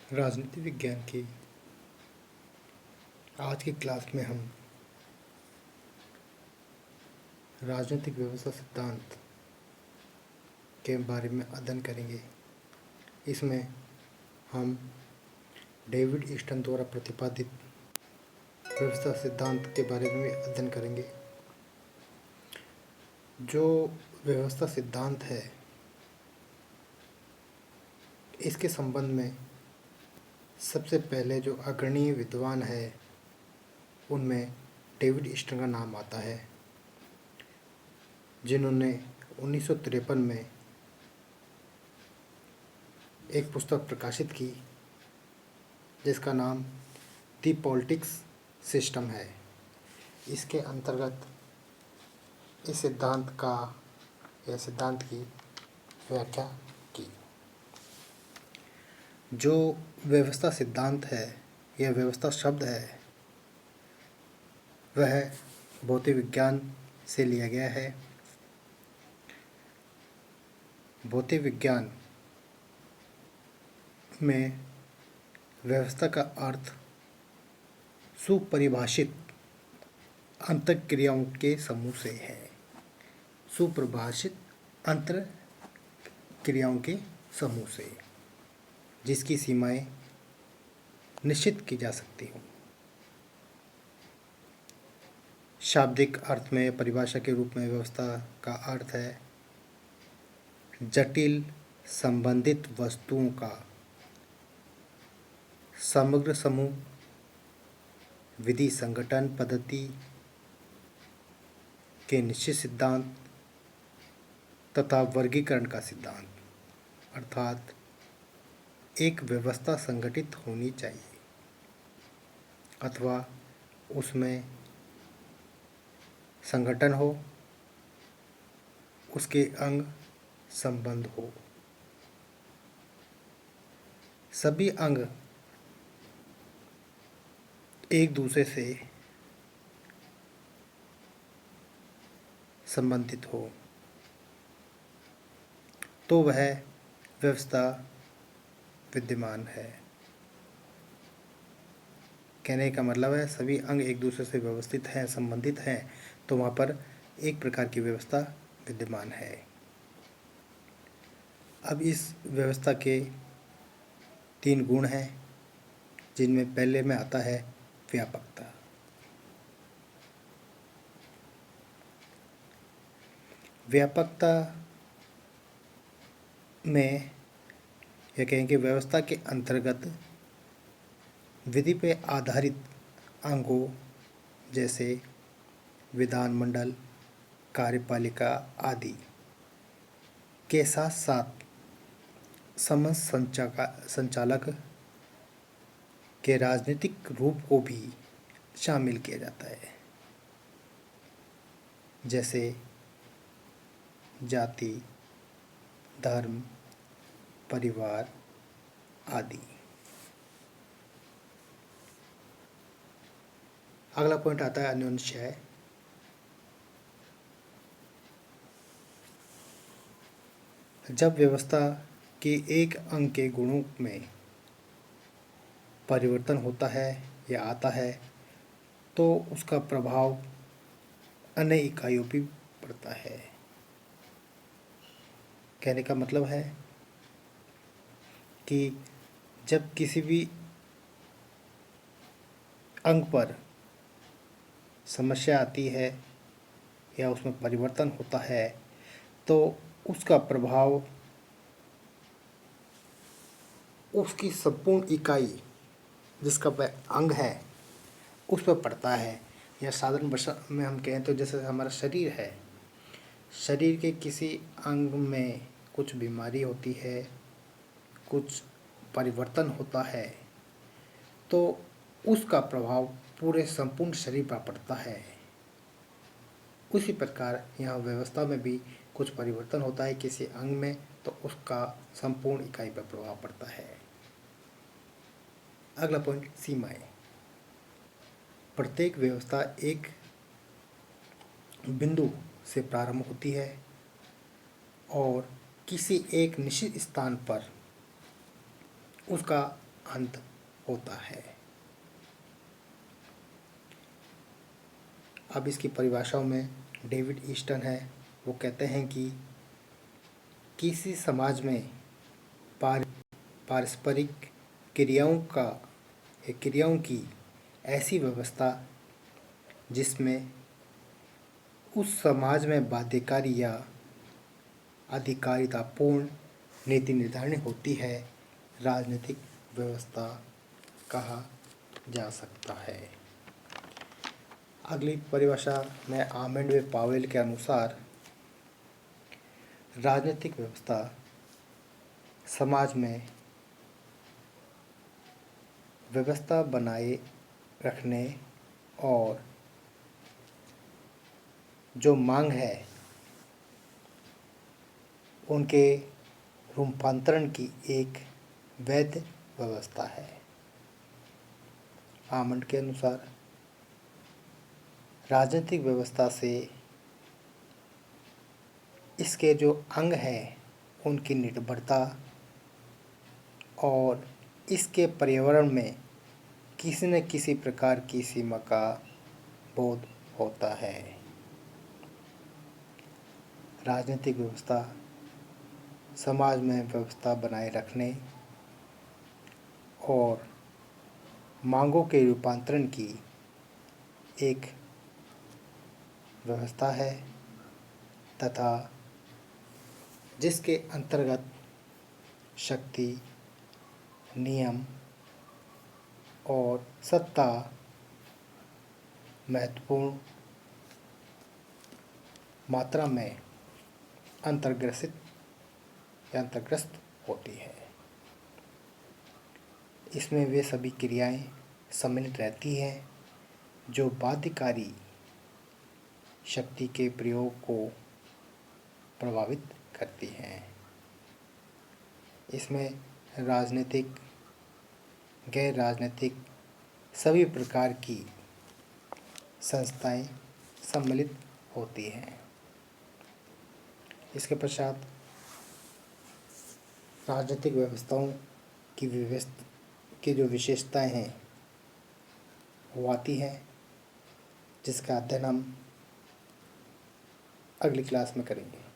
राजनीति विज्ञान की आज की क्लास में हम राजनीतिक व्यवस्था सिद्धांत के बारे में अध्ययन करेंगे। इसमें हम डेविड ईस्टन द्वारा प्रतिपादित व्यवस्था सिद्धांत के बारे में भी अध्ययन करेंगे। जो व्यवस्था सिद्धांत है, इसके संबंध में सबसे पहले जो अग्रणी विद्वान है उनमें डेविड ईस्टन का नाम आता है, जिन्होंने 1953 में एक पुस्तक प्रकाशित की जिसका नाम द पॉलिटिक्स सिस्टम है। इसके अंतर्गत इस सिद्धांत की व्याख्या की। जो व्यवस्था सिद्धांत है या व्यवस्था शब्द है वह भौतिक विज्ञान से लिया गया है। भौतिक विज्ञान में व्यवस्था का अर्थ सुपरिभाषित अंतःक्रियाओं के समूह से है। सुपरिभाषित अंतःक्रियाओं के समूह से जिसकी सीमाएं निश्चित की जा सकती हों। शाब्दिक अर्थ में परिभाषा के रूप में व्यवस्था का अर्थ है जटिल संबंधित वस्तुओं का समग्र समूह, विधि संगठन पद्धति के निश्चित सिद्धांत तथा वर्गीकरण का सिद्धांत, अर्थात एक व्यवस्था संगठित होनी चाहिए अथवा उसमें संगठन हो, उसके अंग संबंध हो। सभी अंग एक दूसरे से संबंधित हो तो वह व्यवस्था विद्यमान है। कहने का मतलब है सभी अंग एक दूसरे से व्यवस्थित हैं, संबंधित हैं, तो वहाँ पर एक प्रकार की व्यवस्था विद्यमान है। अब इस व्यवस्था के 3 गुण हैं, जिनमें पहले में आता है व्यापकता। व्यापकता में यह कहें कि व्यवस्था के अंतर्गत विधि पर आधारित अंगों जैसे विधानमंडल, कार्यपालिका आदि के साथ साथ समस्त संचालक के राजनीतिक रूप को भी शामिल किया जाता है, जैसे जाति, धर्म, परिवार आदि। अगला पॉइंट आता है अन्योन्याश्रय। जब व्यवस्था के एक अंग के गुणों में परिवर्तन होता है या आता है तो उसका प्रभाव अन्य इकाइयों पर पड़ता है। कहने का मतलब है कि जब किसी भी अंग पर समस्या आती है या उसमें परिवर्तन होता है तो उसका प्रभाव उसकी संपूर्ण इकाई जिसका वह अंग है उस पर पड़ता है। या साधारण भाषा में हम कहें तो जैसे हमारा शरीर है, शरीर के किसी अंग में कुछ बीमारी होती है, कुछ परिवर्तन होता है तो उसका प्रभाव पूरे संपूर्ण शरीर पर पड़ता है। उसी प्रकार यहाँ व्यवस्था में भी कुछ परिवर्तन होता है किसी अंग में तो उसका संपूर्ण इकाई पर प्रभाव पड़ता है। अगला पॉइंट सीमाएं। प्रत्येक व्यवस्था एक बिंदु से प्रारंभ होती है और किसी एक निश्चित स्थान पर उसका अंत होता है। अब इसकी परिभाषाओं में डेविड ईस्टन है, वो कहते हैं कि किसी समाज में पारस्परिक क्रियाओं की ऐसी व्यवस्था जिसमें उस समाज में बाध्यकारी या अधिकारितापूर्ण नीति निर्धारण होती है, राजनीतिक व्यवस्था कहा जा सकता है। अगली परिभाषा में आर्मंड व पावेल के अनुसार राजनीतिक व्यवस्था समाज में व्यवस्था बनाए रखने और जो मांग है उनके रूपांतरण की एक वैध व्यवस्था है। आर्मंड के अनुसार राजनीतिक व्यवस्था से इसके जो अंग हैं उनकी निर्भरता और इसके पर्यावरण में किसी न किसी प्रकार की सीमा का बोध होता है। राजनीतिक व्यवस्था समाज में व्यवस्था बनाए रखने और मांगों के रूपांतरण की एक व्यवस्था है तथा जिसके अंतर्गत शक्ति, नियम और सत्ता महत्वपूर्ण मात्रा में अंतर्ग्रस्त होती है। इसमें वे सभी क्रियाएं सम्मिलित रहती हैं जो बाध्यकारी शक्ति के प्रयोग को प्रभावित करती हैं। इसमें राजनीतिक, गैर राजनीतिक सभी प्रकार की संस्थाएं सम्मिलित होती हैं। इसके पश्चात राजनीतिक व्यवस्थाओं की जो विशेषताएं हैं वो आती हैं, जिसका अध्ययन हम अगली क्लास में करेंगे।